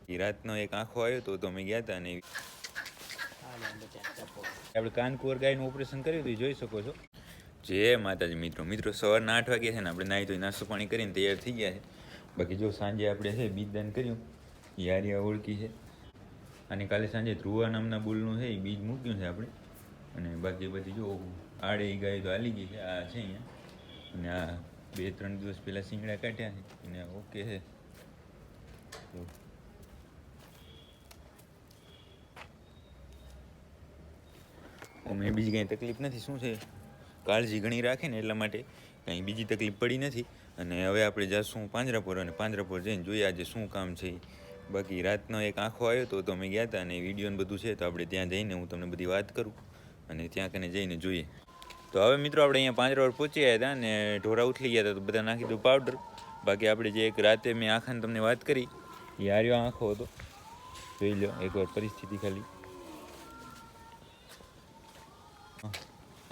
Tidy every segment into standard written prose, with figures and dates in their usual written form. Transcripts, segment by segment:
એ રાતનો એક આંખો આવ્યો તો અમે ગયા હતા અને આપણે કાનકુંવર ગાયનું ઓપરેશન કર્યું હતું, જોઈ શકો છો. જય માતાજી મિત્રો સવારના 8 વાગ્યા છે ને આપણે નાહી ધોઈ નાસ્તો પાણી કરીને તૈયાર થઈ ગયા છે. બાકી જો સાંજે આપણે છે બીજદાન કર્યું, યારિયા ઓળખી છે, અને કાલે સાંજે ધ્રુવા નામના બુલનું છે એ બીજ મૂક્યું છે આપણે. અને બાકી બધી જો આડે ગાય તો હાલી ગઈ છે, આ છે અહીંયા. અને આ 2-3 દિવસ પહેલાં શીંગડા કાઢ્યા છે અને ઓકે છે. મેં બીજી કાંઈ તકલીફ નથી. શું છે, કાળજી ઘણી રાખે ને એટલા માટે કાંઈ બીજી તકલીફ પડી નથી. અને હવે આપણે જઈશું પાંજરાપોર, અને પાંજરાપોર જઈને જોઈએ આજે શું કામ છે. બાકી રાતનો એક આંખો આવ્યો તો અમે ગયા હતા અને વિડીયોને બધું છે, તો આપણે ત્યાં જઈને હું તમને બધી વાત કરું અને ત્યાં કને જઈને જોઈએ. તો હવે મિત્રો આપણે અહીંયા પાંજરાપોર પહોંચી ગયા હતા અને ઢોરા ઉથલી ગયા હતા, તો બધા નાખી દીધું પાવડર. બાકી આપણે જે એક રાતે મેં આંખાને તમને વાત કરી એ આર્યો આંખો હતો, જોઈ લો એકવાર પરિસ્થિતિ ખાલી.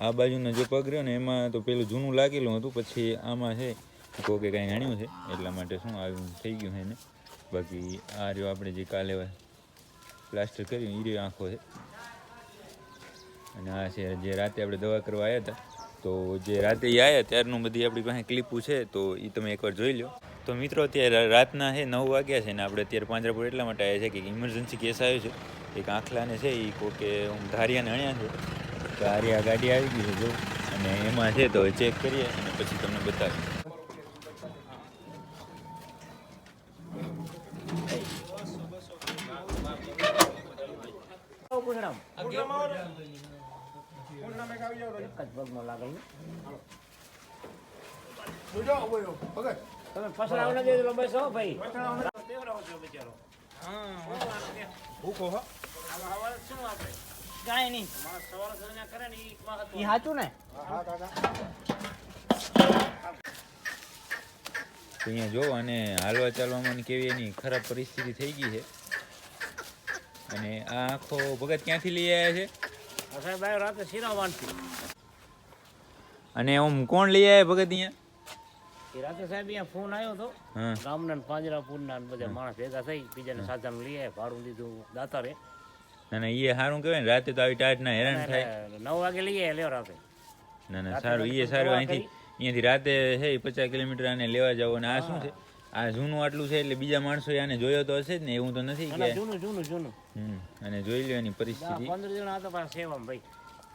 આ બાજુનો જે પગ રહ્યો ને એમાં તો પેલું જૂનું લાગેલું હતું, પછી આમાં છે કોકે કાંઈ હાણ્યું છે એટલા માટે શું આવ્યું થઈ ગયું છે એને. બાકી આ રહ્યો આપણે જે કાલે પ્લાસ્ટર કર્યું એ રહ્યો આંખો છે. અને આ છે જે રાતે આપણે દવા કરવા આવ્યા હતા, તો જે રાતે એ આવ્યા ત્યારનું બધી આપણી પાસે ક્લિપું છે, તો એ તમે એકવાર જોઈ લો. તો મિત્રો અત્યારે રાતના છે 9 વાગ્યા છે ને આપણે અત્યારે પાંજરાપોર એટલા માટે આવ્યા છે કે ઇમરજન્સી કેસ આવ્યો છે. એક આંખલાને છે એ કોકે ધારિયાને હણ્યા છે, તો આ ગાડી આવી ગઈ છે જો, અને એમાં છે તો ચેક કરીએ અને પછી તમને બતાવીએ. કાંઈ નહીં સાચું ને. અહીંયા જો, અને હાલવા ચાલવામાં કેવી એની ખરાબ પરિસ્થિતિ થઈ ગઈ છે. અને આ આંખો ભગત ક્યાંથી લઈ આવ્યા છે? સાહેબ રાતે શિરાવાનથી. અને આમ કોણ લઈ આવ્યા ભગત અહીંયા? એ રાતે સાહેબ અહીંયા ફોન આવ્યો હતો ગામના પાંજરાપુરના બધા માણસ ભેગા થઈ બીજાને સાધન લઈ આવ્યા, ભાડું દીધું દાતારે. ના ના, એ સારું કહેવાય ને, રાતે તો આવી ટાઈટના હેરાન થાય. 9 વાગે લઈ આવ્યા લેવા રાતે. ના ના સારું, એ સારું. અહીંયાથી રાતે છે 50 કિલોમીટર આને લેવા જાવ. અને આ શું છે, આ જૂનું આટલું છે એટલે બીજા માણસો આને જોયો તો હશે જ ને, એવું તો નથી કે જૂનું. અને જોઈ લો એની પરિસ્થિતિ. 15 જણા હતા પાછા સેવામાં ભાઈ.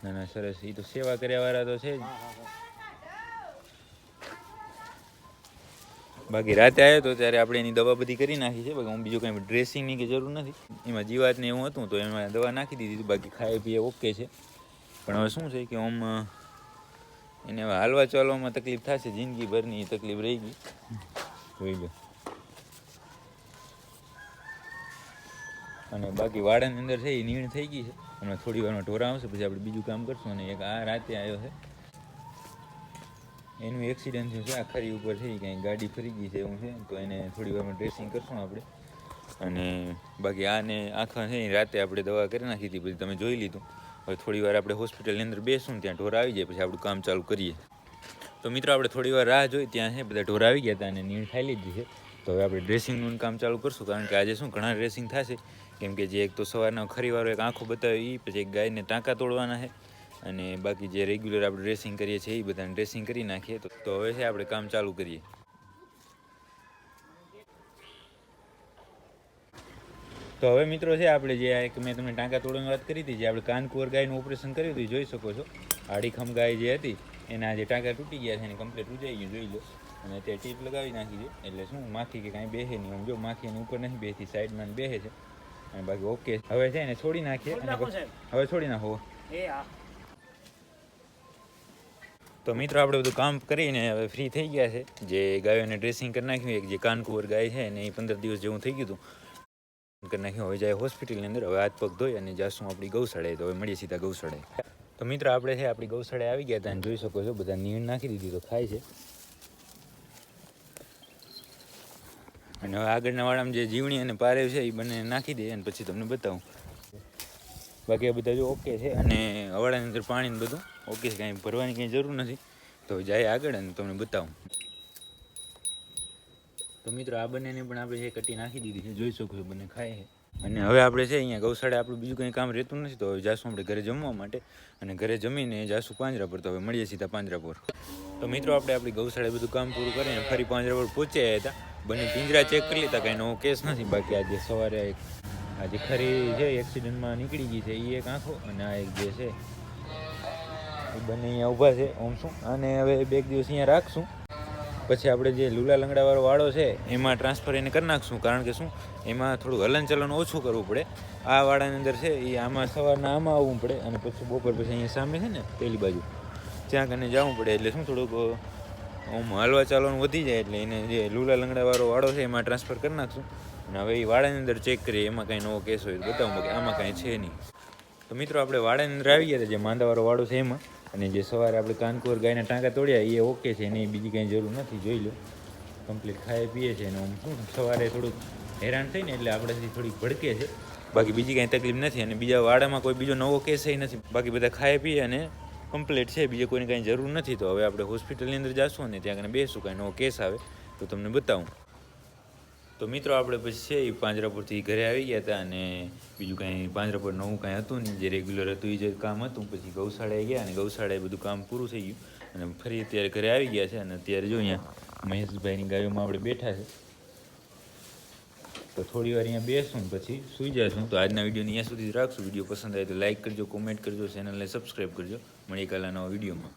ના ના સરસ, એ તો સેવા કર્યા વાળા તો છે જ. બાકી રાતે આવ્યો તો ત્યારે આપણે એની દવા બધી કરી નાખી છે. બાકી હું બીજું કંઈ ડ્રેસિંગની કે જરૂર નથી. એમાં જીવાત ને એવું હતું તો એમાં દવા નાખી દીધી. બાકી ખાઈ પીએ ઓકે છે. પણ હવે શું છે કે આમ એને હવે હાલવા ચાલવામાં તકલીફ થશે, જિંદગીભરની તકલીફ રહી ગઈ. જોઈ લો. અને બાકી વાડાની અંદર છે એ નીણ થઈ ગઈ છે. હમણાં થોડી વારમાં ઢોરા આવશે પછી આપણે બીજું કામ કરશું. અને એક આ રાતે આવ્યો છે, એનું એક્સિડન્ટ થયું છે, આ ખરી ઉપર છે એ કંઈ ગાડી ફરી ગઈ છે એવું છે, તો એને થોડી વારમાં ડ્રેસિંગ કરશું આપણે. અને બાકી આને આંખા છે રાતે આપણે દવા કરી નાખી હતી, પછી તમે જોઈ લીધું. હવે થોડી વાર આપણે હોસ્પિટલની અંદર બેસું, ત્યાં ઢોર આવી જાય પછી આપણું કામ ચાલુ કરીએ. તો મિત્રો આપણે થોડી વાર રાહ જોઈ, ત્યાં છે બધા ઢોર આવી ગયા હતા અને નીણ ખાઈ લીધી છે. તો હવે આપણે ડ્રેસિંગનું કામ ચાલુ કરશું, કારણ કે આજે શું ઘણા ડ્રેસિંગ થશે. કેમ કે જે એક તો સવારના ખરીવાળો એક આંખો બતાવ્યો એ, પછી એક ગાયને ટાંકા તોડવાના છે, અને બાકી જે રેગ્યુલર આપણે ડ્રેસિંગ કરીએ છીએ એ બધાને ડ્રેસિંગ કરી નાખીએ. તો હવે છે આપણે કામ ચાલુ કરીએ. તો હવે મિત્રો છે આપણે જે એક મેં તમને ટાંકા તોડવાની વાત કરી હતી, જે આપણે કાનકુંવર ગાયનું ઓપરેશન કર્યું હતું, જોઈ શકો છો. આડીખમ ગાય જે હતી એના જે ટાંકા તૂટી ગયા છે એને કમ્પ્લીટ રૂજાઈ ગયું, જોઈ લો. અને અત્યારે ટીપ લગાવી નાખી છે, એટલે શું માખી કે કાંઈ બેસે નહીં. આમ જો માખી એની ઉપર નથી બેસતી, સાઈડમાં બેસે છે. અને બાકી ઓકે. હવે છે એને છોડી નાખીએ, અને હવે છોડી નાખો. તો મિત્રો આપણે બધું કામ કરીને હવે ફ્રી થઈ ગયા છે. જે ગાયોને ડ્રેસિંગ કરી નાખ્યું, એક જે કાનકુંવર ગાય છે એને 15 દિવસ જેવું થઈ ગયું હતું કરી નાખ્યું. હવે જાય હોસ્પિટલની અંદર, હવે હાથ પગ ધોઈ અને જાશું આપણી ગૌશાળાએ. તો હવે મળીએ સીધા ગૌશાળાએ. તો મિત્રો આપણે છે આપણી ગૌશાળાએ આવી ગયા હતા અને જોઈ શકો છો બધા નીણ નાખી દીધી તો ખાય છે. અને હવે આગળના વાળામાં જે જીવણી અને પારેવ છે એ બંને નાખી દે અને પછી તમને બતાવું. બાકી આ બધા જો ઓકે છે, અને હવાડાની અંદર પાણી બધું ઓકે છે, કાંઈ ભરવાની કંઈ જરૂર નથી. તો જાય આગળ અને તમને બતાવું. તો તો મિત્રો આ બંનેને પણ આપણે છે કટી નાખી દીધી છે, જોઈ શકો છો બંને ખાય છે. અને હવે આપણે છે અહીંયા ગૌશાળે આપણું બીજું કંઈ કામ રહેતું નથી, તો હવે જાશું આપણે ઘરે જમવા માટે, અને ઘરે જમીને જાશું પાંજરા પર. તો હવે મળીએ સીધા પાંજરા પર. તો મિત્રો આપણે આપણી ગૌશાળે બધું કામ પૂરું કરીને ફરી પાંજરા પર પહોંચ્યા હતા. બંને પિંજરા ચેક કરી લીધા, કાંઈ નવો કેસ નથી. બાકી આજે સવારે આજે ખરી છે એક્સિડન્ટમાં નીકળી ગઈ છે એ એક આંખો, અને આ એક જે છે એ બંને અહીંયા ઊભા છે ઓમ શું. અને હવે 2 દિવસ અહીંયા રાખશું, પછી આપણે જે લીલા લંગડાવાળો વાળો છે એમાં ટ્રાન્સફર એને કરી નાખશું. કારણ કે શું એમાં થોડું હલનચલન ઓછું કરવું પડે. આ વાળાની અંદર છે એ આમાં સવારના આમાં આવવું પડે, અને પછી બપોર પછી અહીંયા સામે છે ને પેલી બાજુ ત્યાં કને જવું પડે. એટલે શું થોડુંક આમ હલવા ચાલવાનું વધી જાય, એટલે એને જે લીલા લંગડાવાળો વાળો છે એમાં ટ્રાન્સફર કરી નાખશું. અને હવે એ વાળાની અંદર ચેક કરીએ, એમાં કાંઈ નવો કેસ હોય તો બતાવું, કે આમાં કાંઈ છે નહીં. તો મિત્રો આપણે વાળાની અંદર આવી ગયા હતા, જે માંદાવાળો વાળો છે એમાં. અને જે સવારે આપણે કાનકોર ગાયના ટાંકા તોડ્યા એ ઓકે છે, એની બીજી કાંઈ જરૂર નથી. જોઈ લો કમ્પ્લીટ ખાય પીએ છે. અને શું સવારે થોડુંક હેરાન થઈને એટલે આપણેથી થોડીક ભડકે છે, બાકી બીજી કાંઈ તકલીફ નથી. અને બીજા વાડામાં કોઈ બીજો નવો કેસ એ નથી, બાકી બધા ખાય પીએ અને કમ્પ્લીટ છે, બીજે કોઈને કાંઈ જરૂર નથી. તો હવે આપણે હોસ્પિટલની અંદર જઈશું અને ત્યાં કને બેસું, કાંઈ નવો કેસ આવે તો તમને બતાવું. તો મિત્રો આપણે પછી છે એ પાંજરાપુરથી ઘરે આવી ગયા હતા, અને બીજું કાંઈ પાંજરાપુર નવું કાંઈ હતું નહીં, જે રેગ્યુલર હતું એ જે કામ હતું. પછી ગૌશાળાએ ગયા, અને ગૌશાળાએ બધું કામ પૂરું થઈ ગયું, અને ફરી અત્યારે ઘરે આવી ગયા છે. અને અત્યારે જો અહીંયા મહેશભાઈની ગાયોમાં આપણે બેઠા છે, તો થોડી વાર અહીંયા બેસું પછી સૂઈ જઈશું. તો આજના વિડીયોને અહીંયા સુધી રાખશું. વિડીયો પસંદ આવે તો લાઇક કરજો, કોમેન્ટ કરજો, ચેનલને સબસ્ક્રાઈબ કરજો. મળીએ કાલના નવા વિડીયોમાં.